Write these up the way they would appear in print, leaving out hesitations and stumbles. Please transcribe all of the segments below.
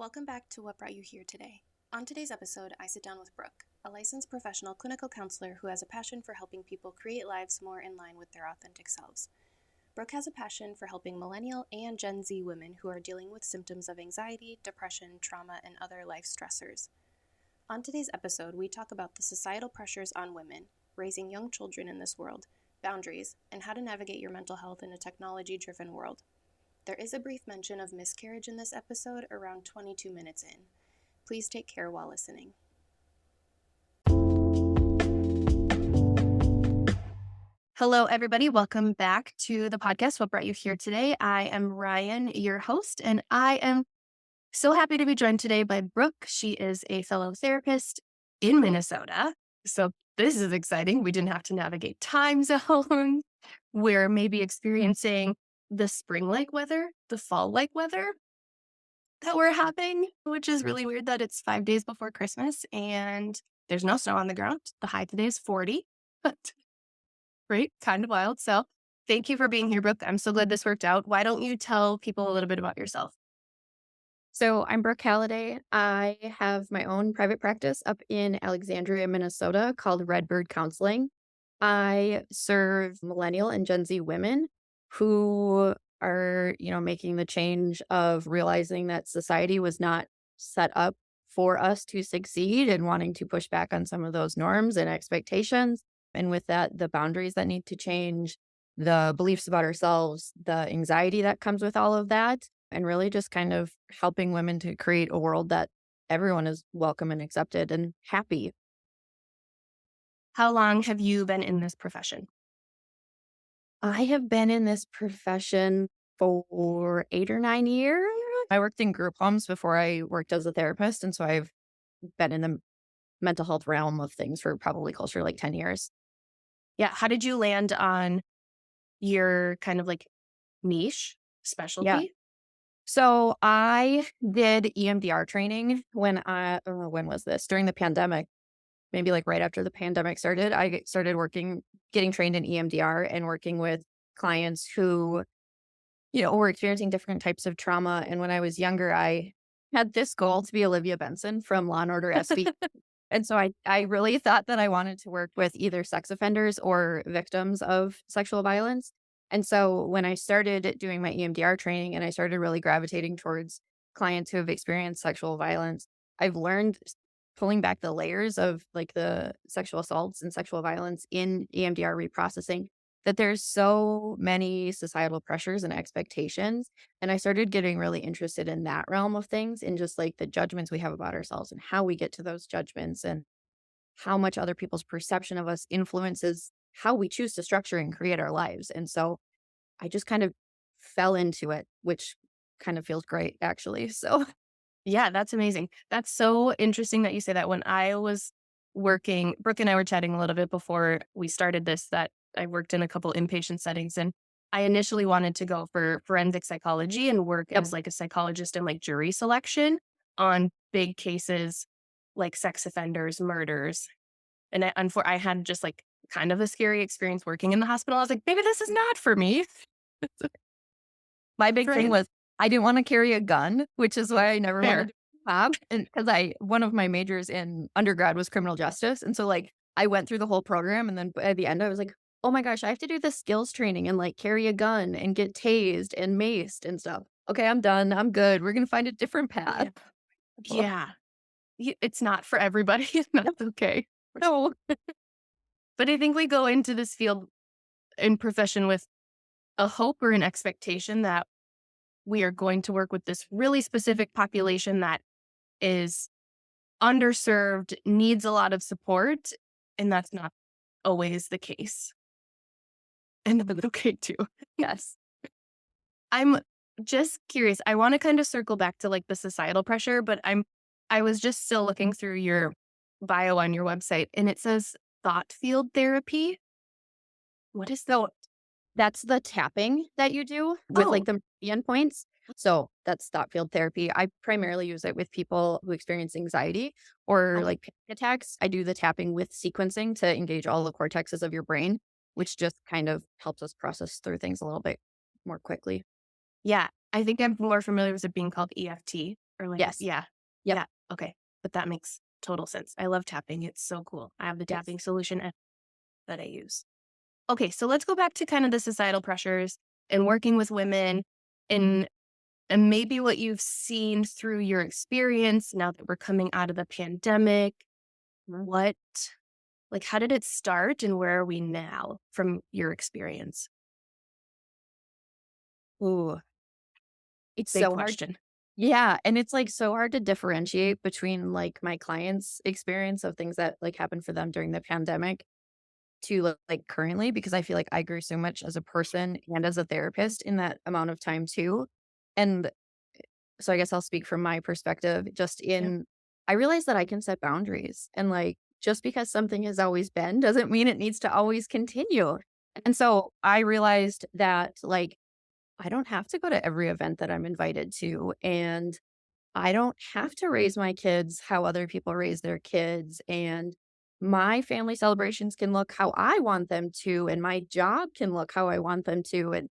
Welcome back to What Brought You Here today. On today's episode, I sit down with Brooke, a licensed professional clinical counselor who has a passion for helping people create lives more in line with their authentic selves. Brooke has a passion for helping millennial and Gen Z women who are dealing with symptoms of anxiety, depression, trauma, and other life stressors. On today's episode, we talk about the societal pressures on women, raising young children in this world, boundaries, and how to navigate your mental health in a technology-driven world. There is a brief mention of miscarriage in this episode around 22 minutes in. Please take care while listening. Hello, everybody. Welcome back to the podcast. What brought you here today? I am Ryanne, your host, and I am so happy to be joined today by Brooke. She is a fellow therapist in Minnesota. So this is exciting. We didn't have to navigate time zones. We're maybe experiencing the spring-like weather, the fall-like weather that we're having, which is really weird that it's 5 days before Christmas and there's no snow on the ground. The high today is 40, but right, kind of wild. So thank you for being here, Brooke. I'm so glad this worked out. Why don't you tell people a little bit about yourself? So I'm Brooke Halliday. I have my own private practice up in Alexandria, Minnesota called Redbird Counseling. I serve millennial and Gen Z women who are, making the change of realizing that society was not set up for us to succeed and wanting to push back on some of those norms and expectations. And with that, the boundaries that need to change, the beliefs about ourselves, the anxiety that comes with all of that, and really just kind of helping women to create a world that everyone is welcome and accepted and happy. How long have you been in this profession? I have been in this profession for 8 or 9 years. I worked in group homes before I worked as a therapist, and so I've been in the mental health realm of things for probably closer to like 10 years. Yeah. How did you land on your kind of like niche Yeah. specialty? So I did EMDR training when was this? During the pandemic. Maybe like right after the pandemic started, I started getting trained in EMDR and working with clients who, were experiencing different types of trauma. And when I was younger, I had this goal to be Olivia Benson from Law and Order SV. And so I really thought that I wanted to work with either sex offenders or victims of sexual violence. And so when I started doing my EMDR training and I started really gravitating towards clients who have experienced sexual violence, I've learned pulling back the layers of like the sexual assaults and sexual violence in EMDR reprocessing that there's so many societal pressures and expectations. And I started getting really interested in that realm of things and just like the judgments we have about ourselves and how we get to those judgments and how much other people's perception of us influences how we choose to structure and create our lives. And so I just kind of fell into it, which kind of feels great actually. So Yeah, that's amazing. That's so interesting that you say that. When I was working, Brooke and I were chatting a little bit before we started this, that I worked in a couple inpatient settings, and I initially wanted to go for forensic psychology and work yep. as like a psychologist in like jury selection on big cases like sex offenders, murders. And I had just like kind of a scary experience working in the hospital. I was like, maybe this is not for me. My big thing Right. was I didn't wanna carry a gun, which is why I never wanted Fair. to be a cop, and 'cause one of my majors in undergrad was criminal justice, and so, like, I went through the whole program, and then at the end, I was like, "Oh my gosh, I have to do this skills training and, like, carry a gun and get tased and maced and stuff. Okay, I'm done, I'm good, we're gonna find a different path." Yeah. Yeah. It's not for everybody. That's okay. No. But I think we go into this field and profession with a hope or an expectation that we are going to work with this really specific population that is underserved, needs a lot of support, and that's not always the case. And that's okay too. Yes. I'm just curious. I want to kind of circle back to like the societal pressure, but I was just still looking through your bio on your website and it says thought field therapy. What is that? So that's the tapping that you do with, Oh, like, the meridian points. So that's thought field therapy. I primarily use it with people who experience anxiety or, okay. like, panic attacks. I do the tapping with sequencing to engage all the cortexes of your brain, which just kind of helps us process through things a little bit more quickly. Yeah. I think I'm more familiar with it being called EFT. Or like, Yes. yeah. Yep. Yeah. Okay. But that makes total sense. I love tapping. It's so cool. I have the Yes. tapping solution that I use. Okay. So let's go back to kind of the societal pressures and working with women and and maybe what you've seen through your experience now that we're coming out of the pandemic. Mhm. What like how did it start and where are we now from your experience? Ooh, it's Big so hard. question. Yeah, and it's, like, so hard to differentiate between, like, my clients' experience of things that, like, happened for them during the pandemic to, like, currently, because I feel like I grew so much as a person and as a therapist in that amount of time too, and so I guess I'll speak from my perspective just Yeah. in I realized that I can set boundaries, and, like, just because something has always been doesn't mean it needs to always continue, and so I realized that, like, I don't have to go to every event that I'm invited to, and I don't have to raise my kids how other people raise their kids, and my family celebrations can look how I want them to, and my job can look how I want them to, and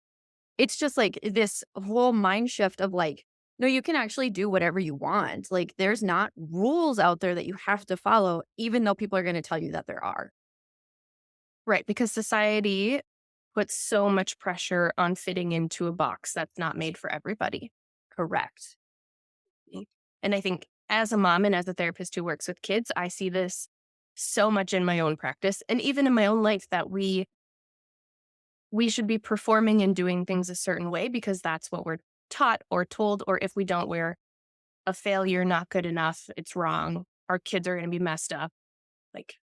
it's just, like, this whole mind shift of, like, no, you can actually do whatever you want, like, there's not rules out there that you have to follow, even though people are gonna tell you that there are. Right. Because society puts so much pressure on fitting into a box that's not made for everybody. Correct. And I think as a mom and as a therapist who works with kids, I see this so much in my own practice and even in my own life that we should be performing and doing things a certain way because that's what we're taught or told. Or if we don't, we're a failure, not good enough, it's wrong. Our kids are going to be messed up. Like,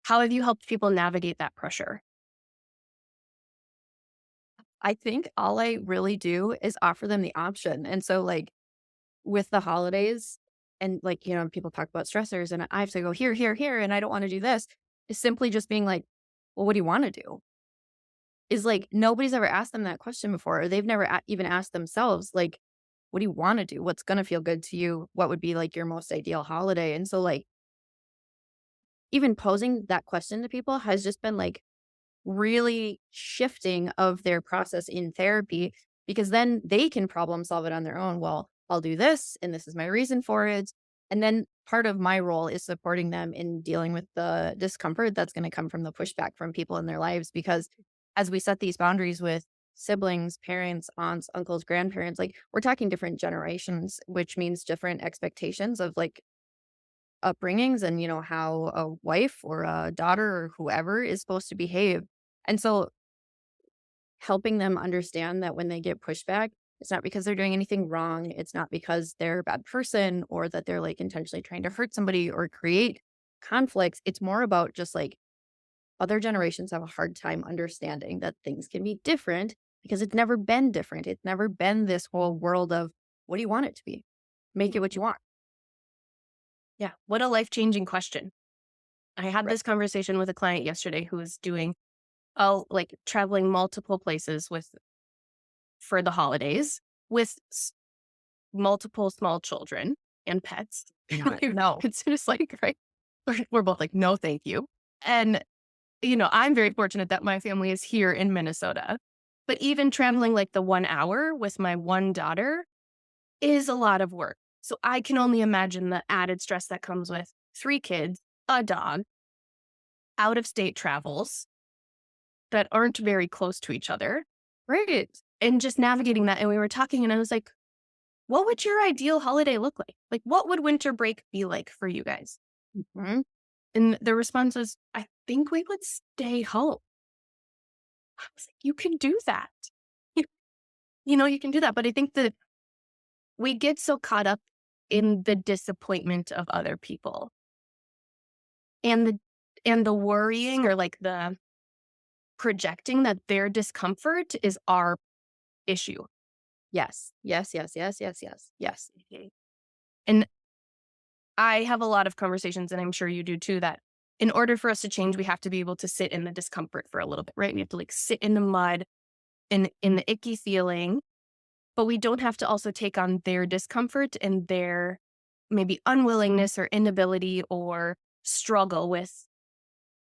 how have you helped people navigate that pressure? I think all I really do is offer them the option, and so, like, with the holidays and, like, people talk about stressors and I have to go here, here, here, and I don't wanna do this, is simply just being like, "Well, what do you wanna do?" Is like, nobody's ever asked them that question before, or they've never even asked themselves, like, "What do you wanna do? What's gonna feel good to you? What would be, like, your most ideal holiday?" And so, like, even posing that question to people has just been, like, really shifting of their process in therapy because then they can problem solve it on their own. Well, I'll do this, and this is my reason for it. And then part of my role is supporting them in dealing with the discomfort that's going to come from the pushback from people in their lives. Because as we set these boundaries with siblings, parents, aunts, uncles, grandparents, like we're talking different generations, which means different expectations of like upbringings and, how a wife or a daughter or whoever is supposed to behave. And so helping them understand that when they get pushback, it's not because they're doing anything wrong. It's not because they're a bad person or that they're like intentionally trying to hurt somebody or create conflicts. It's more about just like other generations have a hard time understanding that things can be different because it's never been different. It's never been this whole world of what do you want it to be? Make it what you want. Yeah. What a life changing question. I had Right. this conversation with a client yesterday who was doing like traveling multiple places with for the holidays with multiple small children and pets. Yeah. No. It's just like, right? We're both like, no, thank you. And, I'm very fortunate that my family is here in Minnesota. But even traveling like the 1 hour with my one daughter is a lot of work. So I can only imagine the added stress that comes with three kids, a dog, out of state travels that aren't very close to each other, Right. and just navigating that. And we were talking, and I was like, what would your ideal holiday look like? Like, what would winter break be like for you guys? Mhm. And the response was, I think we would stay home. I was like, you can do that. You, you can do that. But I think that we get so caught up in the disappointment of other people and the worrying or like the projecting that their discomfort is our issue. Yes. Yes. Yes. Yes. Yes. Yes. Yes. Mhm. And I have a lot of conversations, and I'm sure you do too, that in order for us to change, we have to be able to sit in the discomfort for a little bit, right? We have to like sit in the mud and in the icky feeling, but we don't have to also take on their discomfort and their maybe unwillingness or inability or struggle with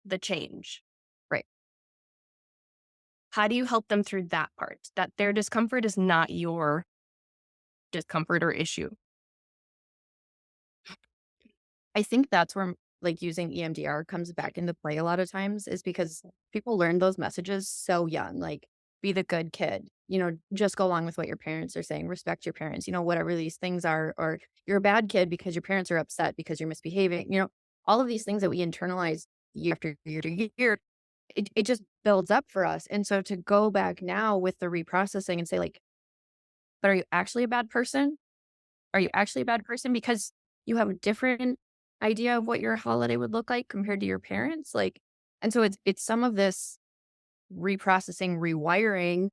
the change. Right. How do you help them through that part? That their discomfort is not your discomfort or issue. I think that's where, like, using EMDR comes back into play a lot of times is because people learn those messages so young, like, be the good kid, just go along with what your parents are saying, respect your parents, whatever these things are, or you're a bad kid because your parents are upset because you're misbehaving, all of these things that we internalize year after year to year, it just builds up for us. And so to go back now with the reprocessing and say, like, but are you actually a bad person? Are you actually a bad person because you have a different idea of what your holiday would look like compared to your parents? Like, and so it's some of this reprocessing, rewiring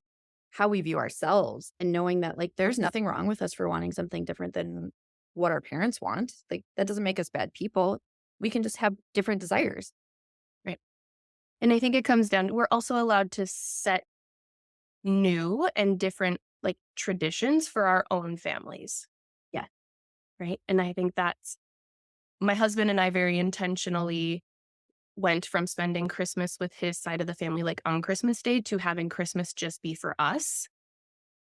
how we view ourselves and knowing that, like, there's nothing wrong with us for wanting something different than what our parents want. Like, that doesn't make us bad people. We can just have different desires. Right. And I think it comes down, we're also allowed to set new and different like traditions for our own families. Yeah. Right. And I think that's my husband and I very intentionally went from spending Christmas with his side of the family, like on Christmas Day, to having Christmas just be for us.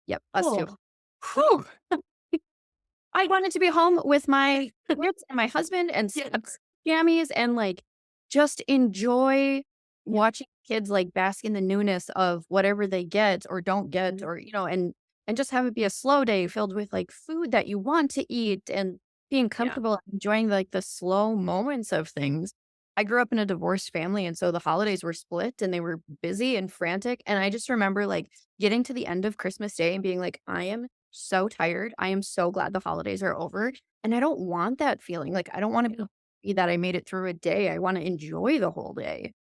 Yep. Us too. Oh, whew. I wanted to be home with my kids and my husband and Yes. jammies and, like, just enjoy watching kids, like, bask in the newness of whatever they get or don't get, or, and just have it be a slow day filled with, like, food that you want to eat and being Yeah. comfortable enjoying, like, the slow moments of things. I grew up in a divorced family, and so the holidays were split and they were busy and frantic, and I just remember, like, getting to the end of Christmas Day and being like, "I am so tired. I am so glad the holidays are over." And I don't want that feeling. Like, I don't want to be that I made it through a day. I want to enjoy the whole day.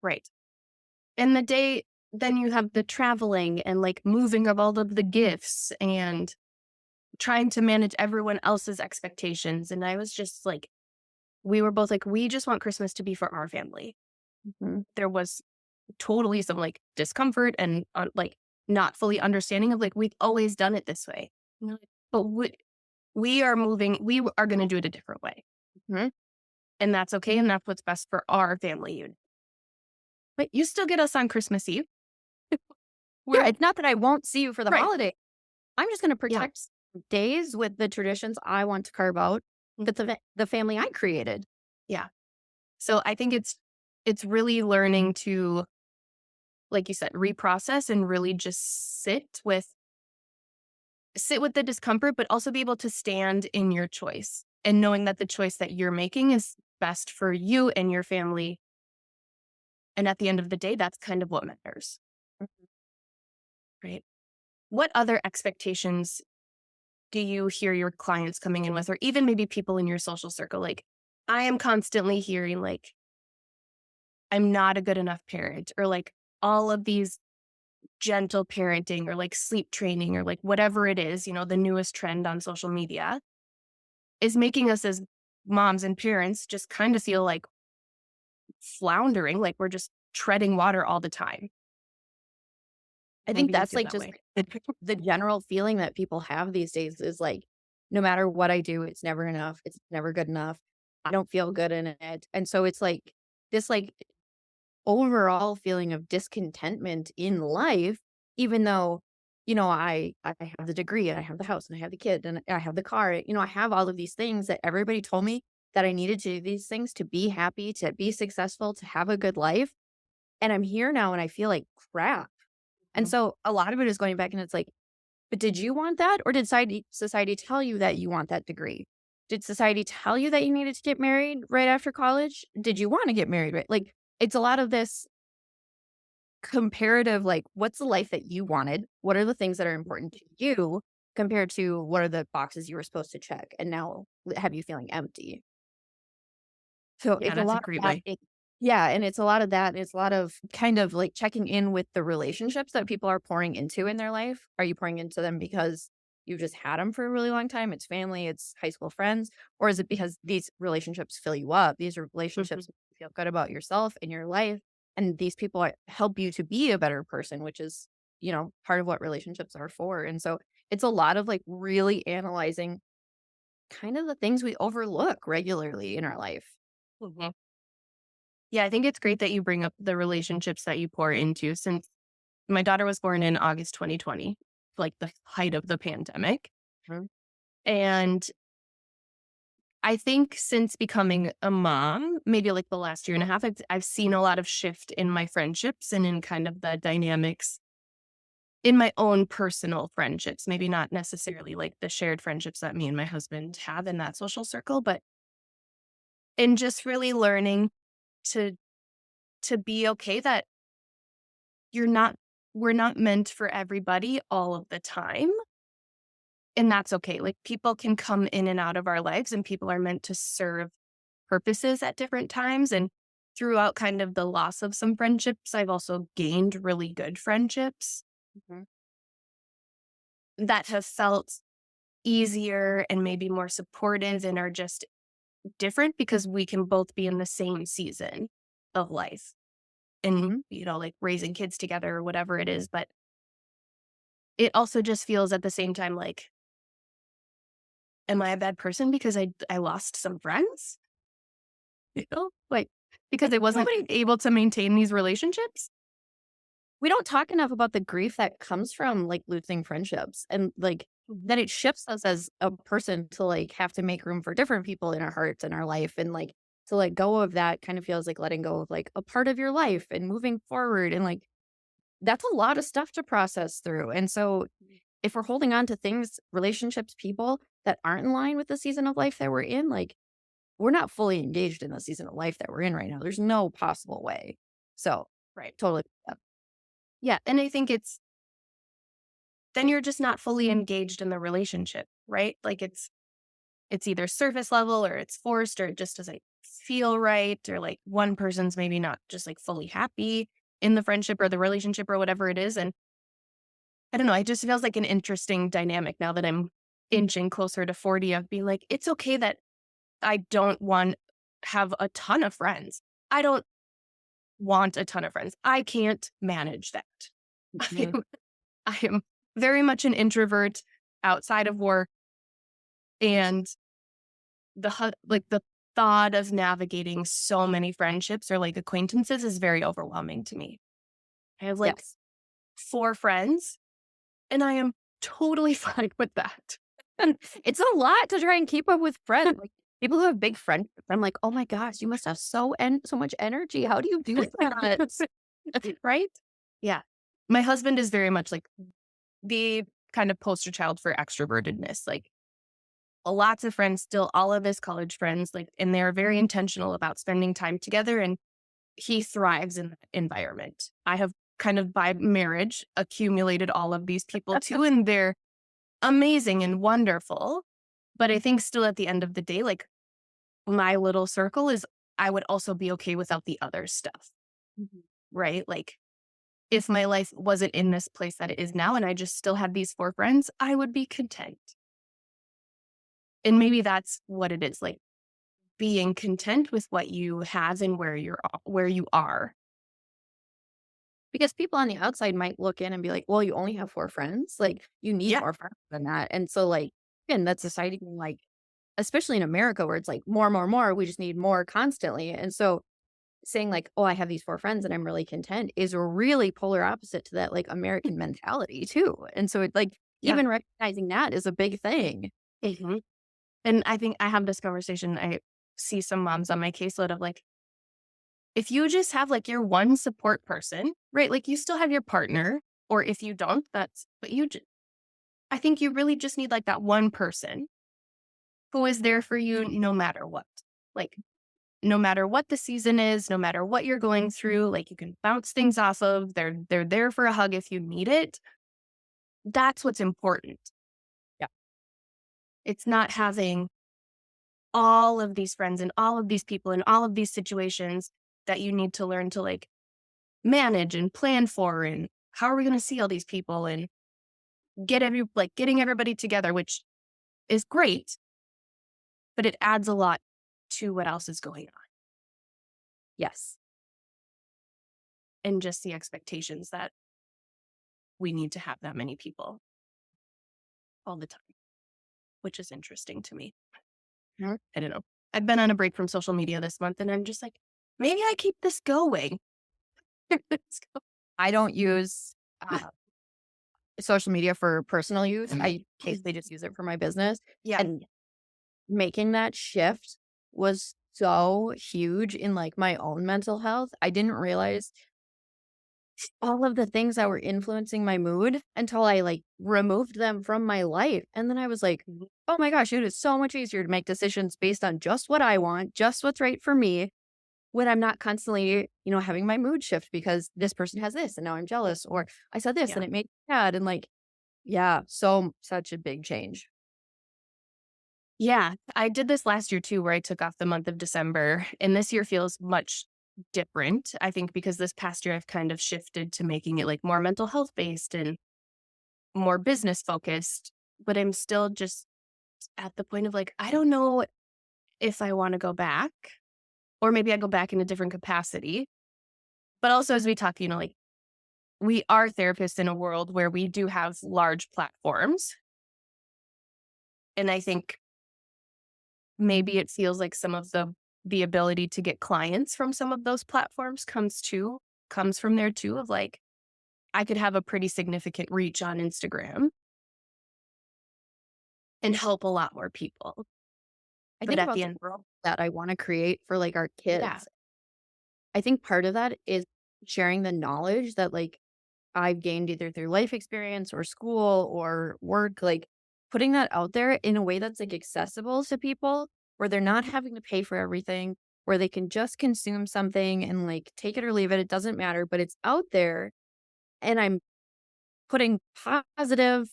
Right. And the day, then you have the traveling and like moving of all of the gifts and trying to manage everyone else's expectations. And I was just like, we were both like, we just want Christmas to be for our family. Mhm. There was totally some like discomfort and like not fully understanding of like, we've always done it this way. And they're like, but we are moving, we are going to do it a different way. Mhm. And that's okay. And that's what's best for our family unit. But you still get us on Christmas Eve. Yeah, We're it's not that I won't see you for the right. holiday. I'm just going to Yeah. protect days with the traditions I want to carve out Mm. with the family I created. Yeah. So I think it's really learning to, like you said, reprocess and really just sit with the discomfort, but also be able to stand in your choice and knowing that the choice that you're making is best for you and your family. And at the end of the day, that's kind of what matters. Right. What other expectations do you hear your clients coming in with, or even maybe people in your social circle? Like, I am constantly hearing, like, I'm not a good enough parent, or like all of these gentle parenting, or like sleep training, or like whatever it is, the newest trend on social media is making us as moms and parents just kind of feel like floundering, like we're just treading water all the time. I think Maybe you that's, feel like, that just way. the general feeling that people have these days is, like, no matter what I do, it's never enough. It's never good enough. I don't feel good in it. And so it's like this, like, overall feeling of discontentment in life, even though, I have the degree and I have the house and I have the kid and I have the car, I have all of these things that everybody told me that I needed to do these things to be happy, to be successful, to have a good life. And I'm here now and I feel like crap. And Mhm. so a lot of it is going back and it's like, but did you want that? Or did society tell you that you want that degree? Did society tell you that you needed to get married right after college? Did you want to get married? Right? Like, it's a lot of this comparative, like, what's the life that you wanted? What are the things that are important to you compared to what are the boxes you were supposed to check? And now have you feeling empty? So Yeah, it's a that's a lot great of that. way. Yeah, and it's a lot of that. It's a lot of kind of like checking in with the relationships that people are pouring into in their life. Are you pouring into them because you've just had them for a really long time? It's family, it's high school friends, or is it because these relationships fill you up? These are Mhm. relationships make you feel good about yourself and your life, and these people help you to be a better person, which is part of what relationships are for. And so it's a lot of like really analyzing kind of the things we overlook regularly in our life. Mhm. Yeah, I think it's great that you bring up the relationships that you pour into, since my daughter was born in August 2020, like the height of the pandemic. And I think since becoming a mom, maybe like the last year and a half, I've seen a lot of shift in my friendships and in kind of the dynamics in my own personal friendships, maybe not necessarily like the shared friendships that me and my husband have in that social circle, but in just really learning to be okay that you're not we're not meant for everybody all of the time, and that's okay. Like people can come in and out of our lives and people are meant to serve purposes at different times, and throughout kind of the loss of some friendships, I've also gained really good friendships Mhm. that have felt easier and maybe more supportive and are just different because we can both be in the same season of life and, Mhm. like raising kids together or whatever it is. But it also just feels at the same time like, am I a bad person because I lost some friends? Like I because I think wasn't nobody able to maintain these relationships? we don't talk enough about the grief that comes from, like, losing friendships and, like, that it shifts us as a person to, like, have to make room for different people in our hearts and our life, and, like, to let go of that kind of feels like letting go of, like, a part of your life and moving forward, and, like, that's a lot of stuff to process through, and so if we're holding on to things, relationships, people that aren't in line with the season of life that we're in, like, we're not fully engaged in the season of life that we're in right now. There's no possible way. So, Right. totally. Yeah. And I think then you're just not fully engaged in the relationship, right? Like it's either surface level or it's forced or it just doesn't feel right. Or like one person's maybe not just like fully happy in the friendship or the relationship or whatever it is. And I don't know, it just feels like an interesting dynamic now that I'm inching closer to 40 of being like, it's okay that I don't want have a ton of friends. I don't want a ton of friends. I can't manage that. I Mhm. am, I am very much an introvert outside of work, and like the thought of navigating so many friendships or like acquaintances is very overwhelming to me. I have like Yes. 4 friends and I am totally fine with that. And it's a lot to try and keep up with friends. Like, people who have big friendships, I'm like, "Oh my gosh, you must have so much energy. How do you do that?" Right? Yeah. My husband is very much like the kind of poster child for extrovertedness. Like lots of friends, still all of his college friends, like, and they're very intentional about spending time together. And he thrives in that environment. I have kind of by marriage accumulated all of these people too, and they're amazing and wonderful. But I think still at the end of the day, like my little circle is I would also be okay without the other stuff, Mhm. right? Like if my life wasn't in this place that it is now and I just still had these 4 friends, I would be content. And maybe that's what it is, like being content with what you have and where you are. Because people on the outside might look in and be like, "Well, you only have 4 friends, like, you need Yeah. more friends than that." And so, like, again, that's society being like, especially in America where it's like more, more, more, we just need more constantly. And so saying like, "Oh, I have these 4 friends and I'm really content," is a really polar opposite to that, like, American mentality too. And so it like, Yeah. even recognizing that is a big thing. Mhm. And I think I have this conversation. I see some moms on my caseload of like, if you just have like your one support person, right? Like you still have your partner, or if you don't, but I think you really just need like that one person who is there for you no matter what. Like, no matter what the season is, no matter what you're going through, like you can bounce things off of. They're there for a hug if you need it. That's what's important. Yeah. It's not having all of these friends and all of these people and all of these situations that you need to learn to like manage and plan for. And how are we going to see all these people and getting everybody together, which is great, but it adds a lot to what else is going on Yes. and just the expectations that we need to have that many people all the time, which is interesting to me. Mhm. I don't know. I've been on a break from social media this month and I'm just like, maybe I keep this going. Let's go. I don't use social media for personal use. I basically just use it for my business. Yeah. And making that shift was so huge in like my own mental health. I didn't realize all of the things that were influencing my mood until I like removed them from my life. And then I was like, Mhm. oh my gosh, it is so much easier to make decisions based on just what I want, just what's right for me when I'm not constantly, having my mood shift because this person has this and now I'm jealous, or I said this Yeah. and it made me sad. And like, yeah, so such a big change. Yeah. I did this last year too, where I took off the month of December. And this year feels much different. I think because this past year I've kind of shifted to making it like more mental health based and more business focused. But I'm still just at the point of like, I don't know if I want to go back, or maybe I go back in a different capacity. But also, as we talk, like we are therapists in a world where we do have large platforms. And I think maybe it feels like some of the ability to get clients from some of those platforms comes from there too, of like I could have a pretty significant reach on Instagram and help a lot more people. I But think at about the the end, world that I want to create for like our yeah, kids. I think part of that is sharing the knowledge that like I've gained either through life experience or school or work, like putting that out there in a way that's like accessible to people where they're not having to pay for everything, where they can just consume something and like take it or leave it. It doesn't matter, but it's out there. And I'm putting positive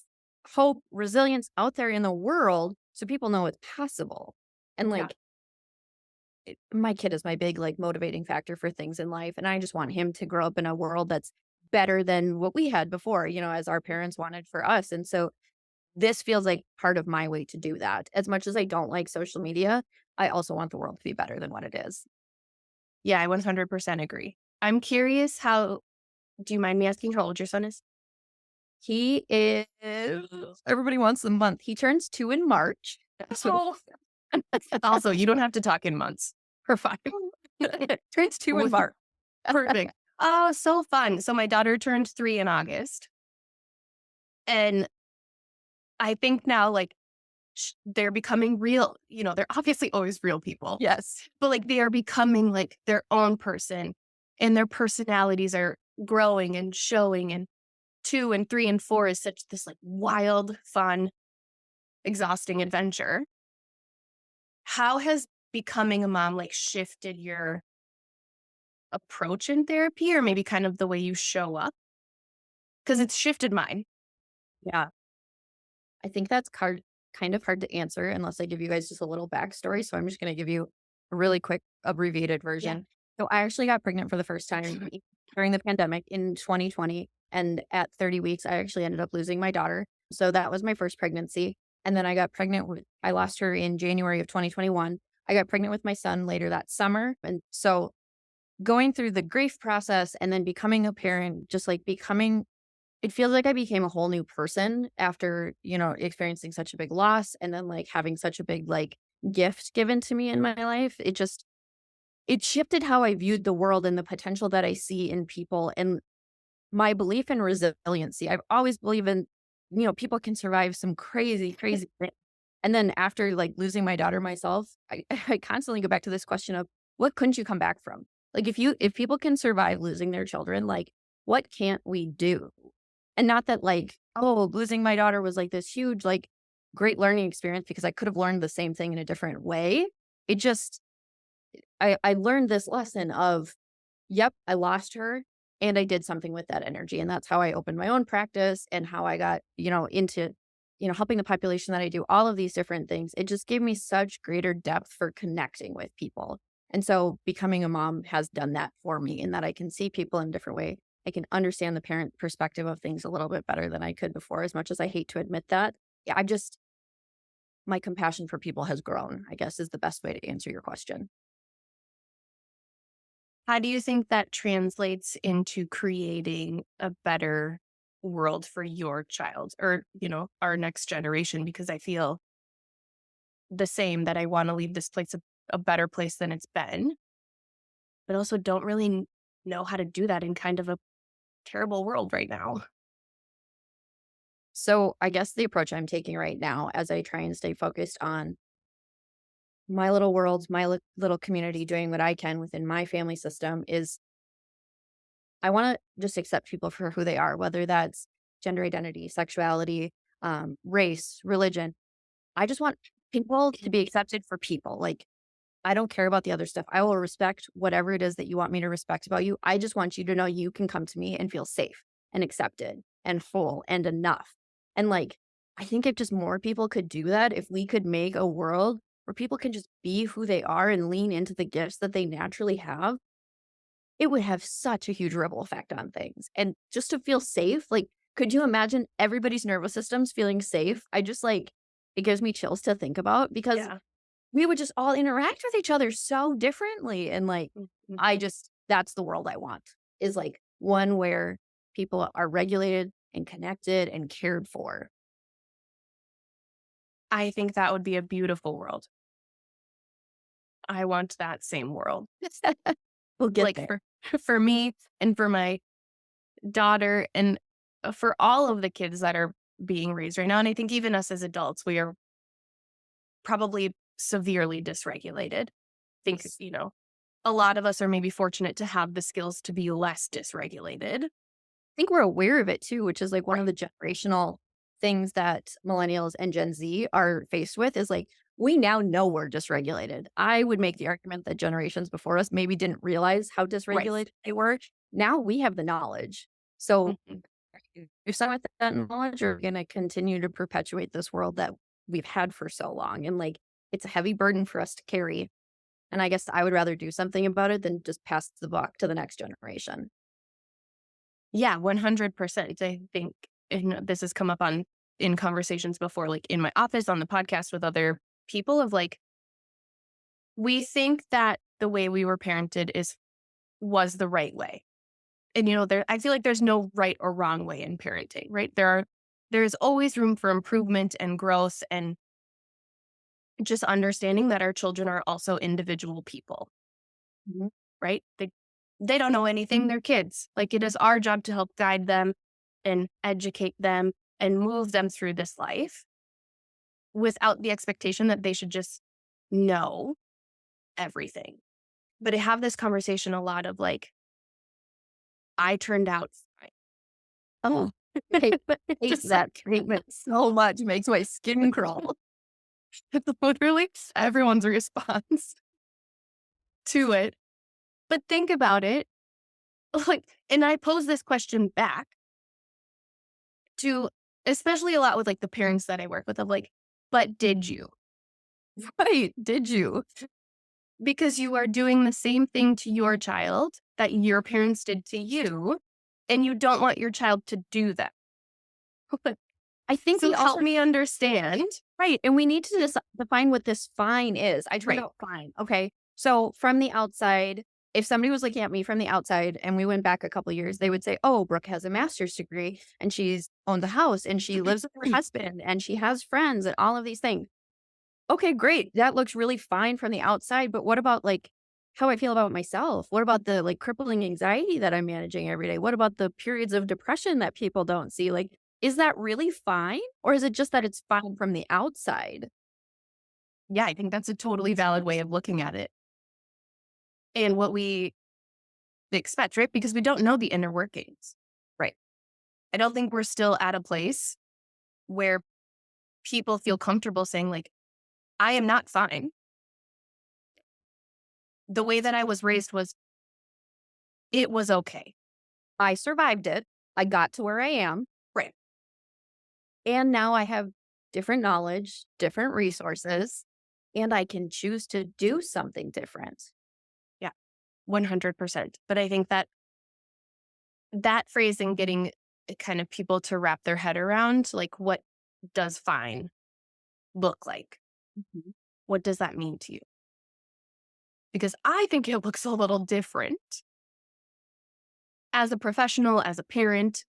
hope, resilience out there in the world so people know it's possible. And yeah, like my kid is my big like motivating factor for things in life. And I just want him to grow up in a world that's better than what we had before, as our parents wanted for us. And so this feels like part of my way to do that. As much as I don't like social media, I also want the world to be better than what it is. yeah, I 100% agree. I'm curious how, do you mind me asking how old your son is? He is everybody wants a month. He turns 2 in March. So Oh, also, you don't have to talk in months. We're fine. turns 2 in March. Perfect. Oh, so fun. So my daughter turned 3 in August, and I think now, like, they're becoming real. They're obviously always real people, Yes. but, like, they are becoming, like, their own person, and their personalities are growing and showing, and 2 and 3 and 4 is such this, like, wild, fun, exhausting adventure. How has becoming a mom, like, shifted your approach in therapy or maybe kind of the way you show up? Because it's shifted mine. Yeah. I think that's kind of hard to answer unless I give you guys just a little backstory. So I'm just going to give you a really quick abbreviated Yeah. version. So I actually got pregnant for the first time during the pandemic in 2020. And at 30 weeks, I actually ended up losing my daughter. So that was my first pregnancy. And then I lost her in January of 2021. I got pregnant with my son later that summer. And so going through the grief process and then becoming a parent, just like becoming it feels like I became a whole new person after, experiencing such a big loss and then like having such a big like gift given to me in my life. It shifted how I viewed the world and the potential that I see in people and my belief in resiliency. I've always believed in, people can survive some crazy, crazy things. And then after like losing my daughter myself, I constantly go back to this question of what couldn't you come back from? Like if people can survive losing their children, like what can't we do? And not that like, oh, losing my daughter was like this huge, like great learning experience because I could have learned the same thing in a different way. It just, I learned this lesson of, yep, I lost her and I did something with that energy. And that's how I opened my own practice and how I got, into, helping the population that I do, all of these different things. It just gave me such greater depth for connecting with people. And so becoming a mom has done that for me in that I can see people in a different way. I can understand the parent perspective of things a little bit better than I could before, as much as I hate to admit that. Yeah, my compassion for people has grown, I guess is the best way to answer your question. How do you think that translates into creating a better world for your child or, our next generation? Because I feel the same that I want to leave this place a better place than it's been, but also don't really know how to do that in kind of a terrible world right now. So I guess the approach I'm taking right now as I try and stay focused on my little world, my little community, doing what I can within my family system is I want to just accept people for who they are, whether that's gender identity, sexuality, race, religion. I just want people to be accepted for people. Like, I don't care about the other stuff. I will respect whatever it is that you want me to respect about you. I just want you to know you can come to me and feel safe and accepted and full and enough. And like, I think if just more people could do that, if we could make a world where people can just be who they are and lean into the gifts that they naturally have, it would have such a huge ripple effect on things. And just to feel safe, like, could you imagine everybody's nervous systems feeling safe? I just like, it gives me chills to think about because Yeah. we would just all interact with each other so differently. And like, Mhm. that's the world I want is like one where people are regulated and connected and cared for. I think that would be a beautiful world. I want that same world. We'll get Like there. for for me and for my daughter and for all of the kids that are being raised right now. And I think even us as adults, we are probably severely dysregulated. Think, a lot of us are maybe fortunate to have the skills to be less dysregulated. Think we're aware of it too, which is like one of Right. the generational things that millennials and Gen Z are faced with is like, we now know we're dysregulated. I would make the argument that generations before us maybe didn't realize how Right. dysregulated they were. Now we have the knowledge. So Mhm. you're starting with that knowledge, or going to continue to perpetuate this world that we've had for so long. And like, it's a heavy burden for us to carry. And I guess I would rather do something about it than just pass the buck to the next generation. Yeah, 100%. I think, and this has come up in conversations before, like in my office, on the podcast with other people of like, we think that the way we were parented was the right way. And I feel like there's no right or wrong way in parenting, right? There's always room for improvement and growth and just understanding that our children are also individual people, Mhm. right? They don't know anything, they're kids. Like it is our job to help guide them and educate them and move them through this life without the expectation that they should just know everything. But I have this conversation a lot of like, I turned out fine. Oh, hate, But hate just that like treatment so much. Makes my skin crawl. it's literally everyone's response to it. But think about it. Like, and I pose this question back to especially a lot with like the parents that I work with of like, but did you? Right. Did you? Because you are doing the same thing to your child that your parents did to you, and you don't want your child to do that. I think So we help also, me understand. right. And we need to just define what this fine is. I turned Right. out fine. Okay. So from the outside, if somebody was looking at me from the outside and we went back a couple years, they would say, oh, Brooke has a master's degree and she's owns a house and she lives with her husband and she has friends and all of these things. Okay, great. That looks really fine from the outside, but what about, like, how I feel about myself? What about the, like, crippling anxiety that I'm managing every day? What about the periods of depression that people don't see? Like, is that really fine? Or is it just that it's fine from the outside? Yeah, I think that's a totally valid way of looking at it and what we expect, right? Because we don't know the inner workings. Right. I don't think we're still at a place where people feel comfortable saying, like, I am not fine. The way that I was raised was, it was okay. I survived it. I got to where I am, Right. and now I have different knowledge, different resources, and I can choose to do something different. Yeah, 100%. But I think that that phrasing, getting kind of people to wrap their head around, like, what does fine look like? Mhm. What does that mean to you? Because I think it looks a little different as a professional, as a parent,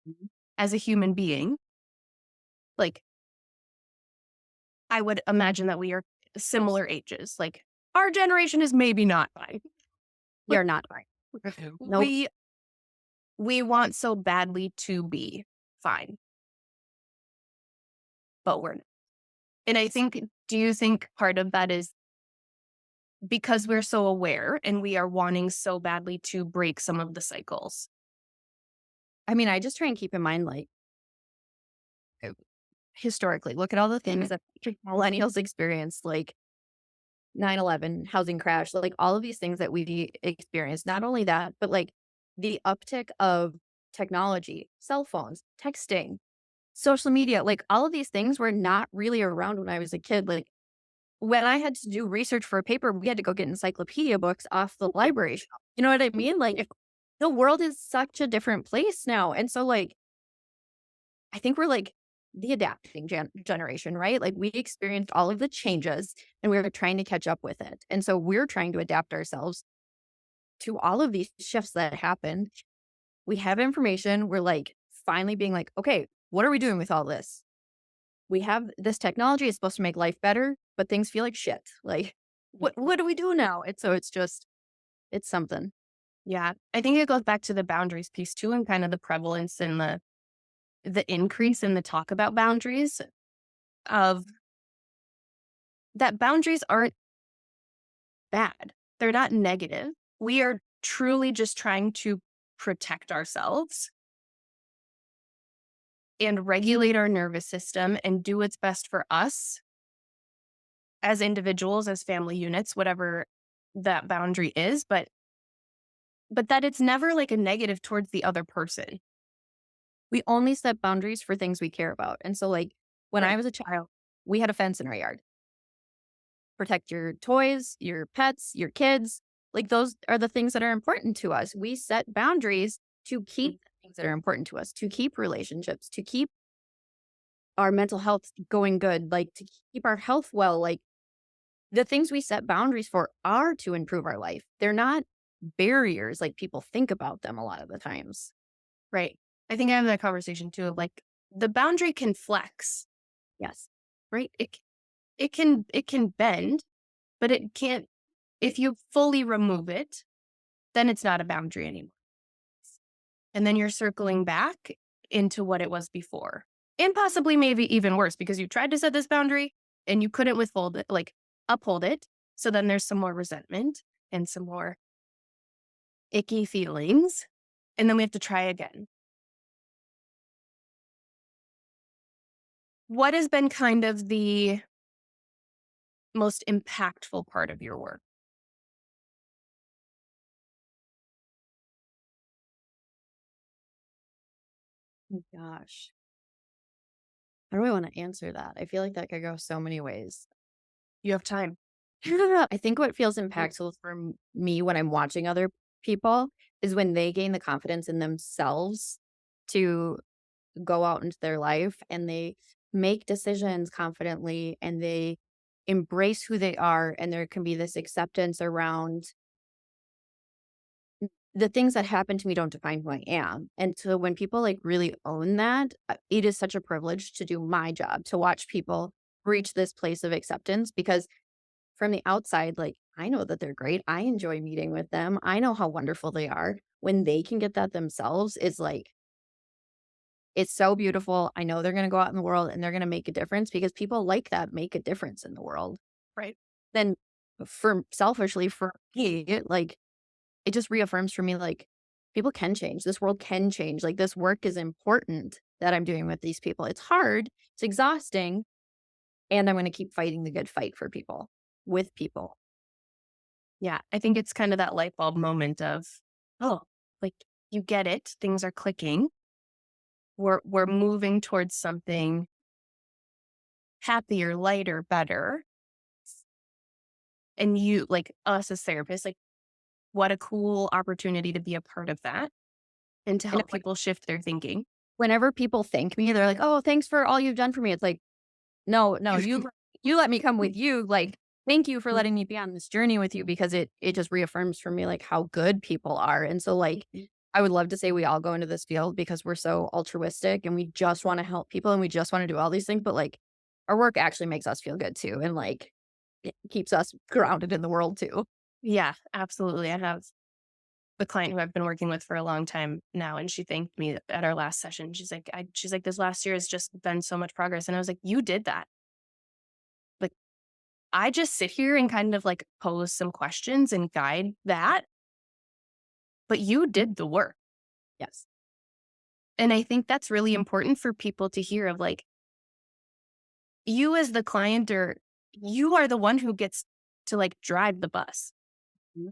Mhm. as a human being. Like, I would imagine that we are similar ages. Like, our generation is maybe not fine. You're not right. Nope. We we want so badly to be fine. but we're not. And I think, do you think part of that is because we're so aware and we are wanting so badly to break some of the cycles? I mean, I just try and keep in mind, like, uh, historically, look at all the things that millennials experienced, like 9/11, housing crash, like all of these things that we experienced. Not only that, but like the uptick of technology, cell phones, texting, social media, like all of these things were not really around when I was a kid. Like when I had to do research for a paper, we had to go get encyclopedia books off the library shelf. You know what I mean? Like the world is such a different place now. And so like I think we're like the adapting generation, right? Like we experienced all of the changes and we were trying to catch up with it. And so we're trying to adapt ourselves to all of these shifts that happened. We have information. We're like finally being like, okay, what are we doing with all this? We have this technology. It's supposed to make life better, but things feel like shit. Like, what do we do now? And so it's just, it's something. Yeah. I think it goes back to the boundaries piece too, and kind of the prevalence and the increase in the talk about boundaries, of that boundaries aren't bad. They're not negative. We are truly just trying to protect ourselves and regulate our nervous system and do what's best for us as individuals, as family units, whatever that boundary is, but that it's never like a negative towards the other person. We only set boundaries for things we care about. And so, like, when I Right. was a child, we had a fence in our yard. Protect your toys, your pets, your kids. Like, those are the things that are important to us. We set boundaries to keep the things that are important to us, to keep relationships, to keep our mental health going good, like, to keep our health well. Like, the things we set boundaries for are to improve our life. They're not barriers like people think about them a lot of the times. Right. I think I have that conversation too of like the boundary can flex, Yes. right? It can bend, but it can't, if you fully remove it, then it's not a boundary anymore. And then you're circling back into what it was before. And possibly maybe even worse because you tried to set this boundary and you couldn't withhold it, like uphold it. So then there's some more resentment and some more icky feelings. And then we have to try again. What has been kind of the most impactful part of your work? Oh, gosh. How do I want to answer that? I feel like that could go so many ways. You have time. I think what feels impactful for me when I'm watching other people is when they gain the confidence in themselves to go out into their life and they make decisions confidently and they embrace who they are. And there can be this acceptance around the things that happen to me don't define who I am. And so when people like really own that, it is such a privilege to do my job, to watch people reach this place of acceptance because from the outside, like I know that they're great. I enjoy meeting with them. I know how wonderful they are. When they can get that themselves, it's like, it's so beautiful. I know they're going to go out in the world and they're going to make a difference because people like that make a difference in the world. Right. Then for selfishly for me, like it just reaffirms for me, like, people can change. This world can change. Like, this work is important that I'm doing with these people. It's hard, it's exhausting, and I'm gonna keep fighting the good fight for people, with people. Yeah. I think it's kind of that light bulb moment of, oh, like you get it. Things are clicking. We're moving towards something happier, lighter, better. And you, like us as therapists, like what a cool opportunity to be a part of that and to And help people shift their thinking. whenever people thank me, they're like, "Oh, thanks for all you've done for me." It's like, "No, no, you let me come with you, like, thank you for letting me be on this journey with you," because it just reaffirms for me, like, how good people are, and so, like, I would love to say we all go into this field because we're so altruistic and we just wanna help people and we just wanna do all these things, but, like, our work actually makes us feel good too, and, like, it keeps us grounded in the world too. Yeah, absolutely. I have. the client who I've been working with for a long time now, and she thanked me at our last session. She's like, this last year has just been so much progress. And I was like, you did that. Like, I just sit here and kind of like pose some questions and guide that, but you did the work. Yes. And I think that's really important for people to hear of like, you as the client, or you are the one who gets to like drive the bus. Mhm.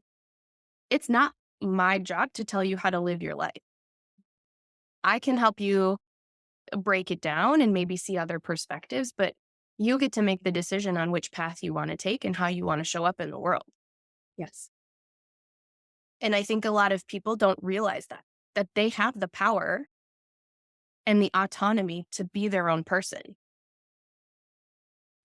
It's not my job to tell you how to live your life. I can help you break it down and maybe see other perspectives, but you get to make the decision on which path you want to take and how you want to show up in the world. Yes. And I think a lot of people don't realize that they have the power and the autonomy to be their own person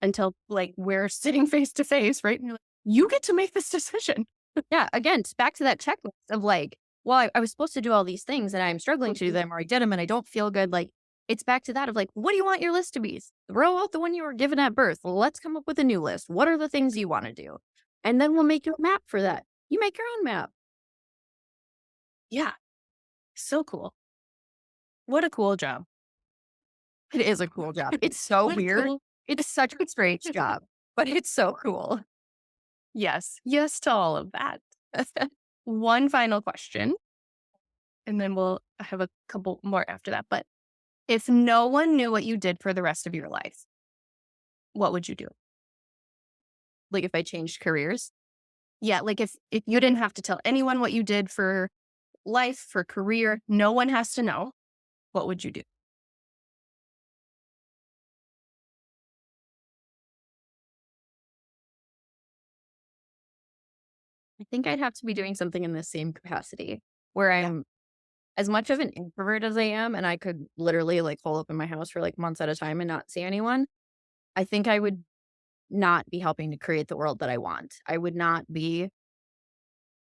until like we're sitting face to face, right? And you're like, you get to make this decision. Yeah. Again, it's back to that checklist of like, well, I was supposed to do all these things and I'm struggling to do them, or I did them and I don't feel good. Like, it's back to that of like, what do you want your list to be? Throw out the one you were given at birth. Let's come up with a new list. What are the things you want to do? And then we'll make you a map for that. You make your own map. Yeah. So cool. What a cool job. It is a cool job. It's so What a weird. cool- It's such a strange job, but it's so cool. Yes. Yes to all of that. One final question, and then we'll have a couple more after that. But if no one knew what you did for the rest of your life, what would you do? Like if I changed careers. Yeah, like if you didn't have to tell anyone what you did for life, for career, no one has to know, what would you do? I think I'd have to be doing something in the same capacity where Yeah. I'm as much of an introvert as I am, and I could literally like hole up in my house for like months at a time and not see anyone. I think I would not be helping to create the world that I want. I would not be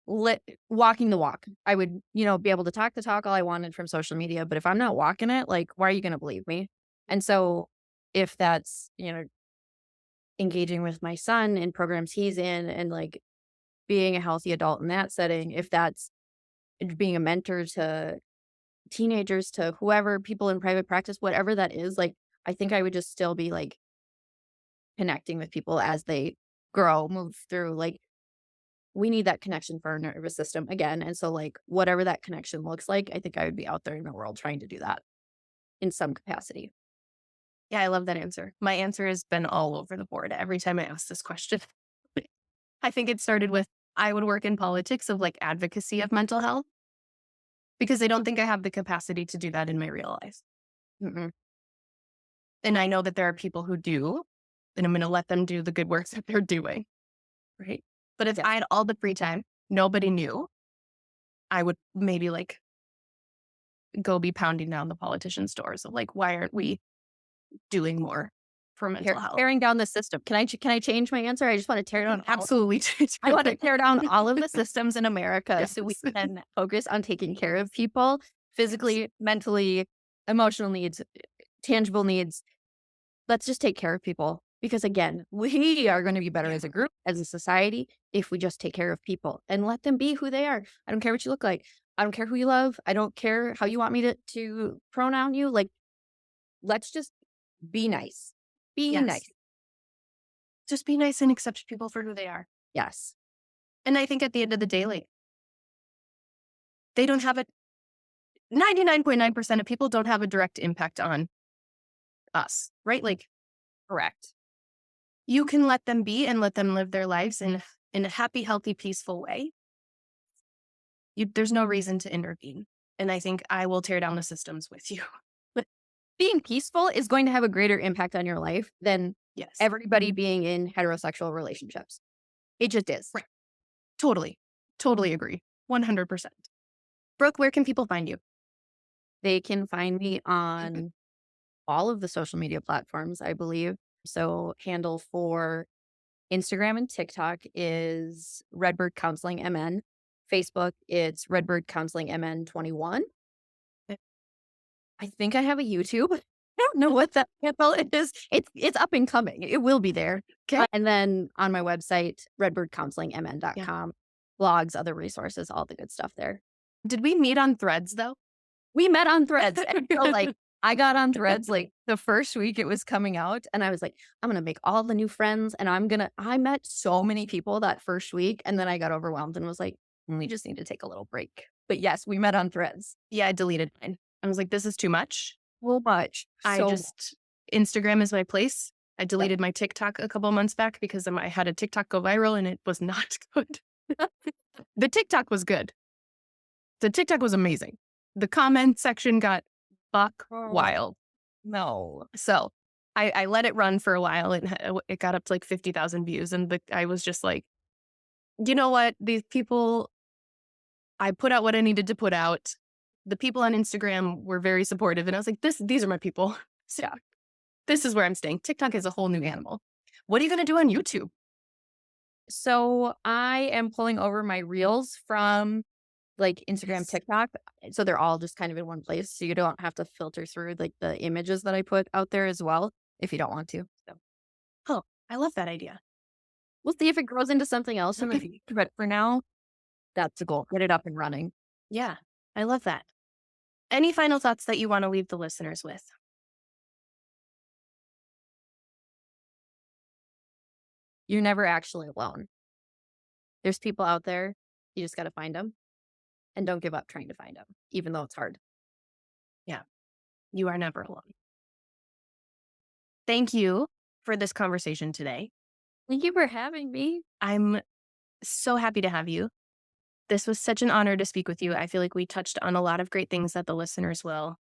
lit walking the walk. I would, be able to talk the talk all I wanted from social media, but if I'm not walking it, like, why are you going to believe me? And so if that's, engaging with my son in programs he's in and like being a healthy adult in that setting, if that's being a mentor to teenagers, to whoever, people in private practice, whatever that is, like, I think I would just still be like connecting with people as they grow, move through. Like, we need that connection for our nervous system again. And so, like, whatever that connection looks like, I think I would be out there in the world trying to do that in some capacity. Yeah, I love that answer. My answer has been all over the board every time I ask this question. I think it started with I would work in politics of like advocacy of mental health because I don't think I have the capacity to do that in my real life. Mm-mm. And I know that there are people who do, and I'm going to let them do the good work that they're doing. Right. But if I had all the free time, nobody knew, I would maybe like go be pounding down the politicians' doors of like, why aren't we doing more for mental health? Tearing down the system. Can I change my answer? I just want to tear down. Absolutely. I want to tear down all of the systems in America Yes. so we can focus on taking care of people physically, mentally, emotional needs, tangible needs. Let's just take care of people because, again, we are going to be better as a group, as a society, if we just take care of people and let them be who they are. I don't care what you look like. I don't care who you love. I don't care how you want me to pronoun you. Like, let's just be nice. Be Yes. nice. Just be nice and accept people for who they are. Yes. And I think at the end of the day, like, they don't have a 99.9% of people don't have a direct impact on us, right? Like, Correct. you can let them be and let them live their lives in a happy, healthy, peaceful way. There's no reason to intervene. And I think I will tear down the systems with you. Being peaceful is going to have a greater impact on your life than Yes. everybody being in heterosexual relationships. It just is. Right. Totally. Totally agree. 100%. Brooke, where can people find you? They can find me on all of the social media platforms, I believe. So handle for Instagram and TikTok is Redbird Counseling MN. Facebook, it's Redbird Counseling MN 21. I think I have a YouTube. I don't know what that handle is. It's up and coming. It will be there. Okay. And then on my website, redbirdcounselingmn.com, blogs, other resources, all the good stuff there. Did we meet on Threads though? We met on Threads, and so, like, I got on Threads, like, the first week it was coming out, and I was like, "I'm gonna make all the new friends, and I met so many people that first week, and then I got overwhelmed and was like, "We just need to take a little break." But yes, we met on Threads. Yeah, I deleted mine. I was like, this is too much. So much, I so much. just Instagram is my place. I Yep. deleted my TikTok a couple months back because I had a TikTok go viral and it was not good. The TikTok was good. The TikTok was amazing. The comment section got buck Oh, wild. no. So I let it run for a while. It got up to like 50,000 views. And I was just like, you know what? These people, I put out what I needed to put out. The people on Instagram were very supportive. And I was like, these are my people. So Yeah. this is where I'm staying. TikTok is a whole new animal. What are you going to do on YouTube? So, I am pulling over my reels from, like, Instagram, Yes. TikTok, so they're all just kind of in one place, so you don't have to filter through, like, the images that I put out there as well, if you don't want to, so. Oh, I love that idea. We'll see if it grows into something else in the future, but for now, that's the goal, get it up and running. Yeah, I love that. Any final thoughts that you want to leave the listeners with? You're never actually alone. There's people out there, you just gotta find them, and don't give up trying to find them, even though it's hard. Yeah, you are never alone. Thank you for this conversation today. Thank you for having me. I'm so happy to have you. This was such an honor to speak with you. I feel like we touched on a lot of great things that the listeners will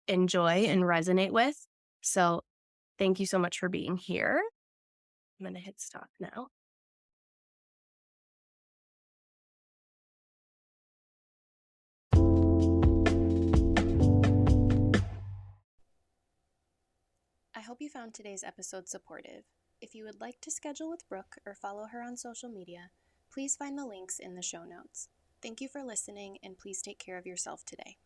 enjoy and resonate with. So thank you so much for being here. I'm going to hit stop now. I hope you found today's episode supportive. If you would like to schedule with Brooke or follow her on social media, please find the links in the show notes. Thank you for listening, and please take care of yourself today.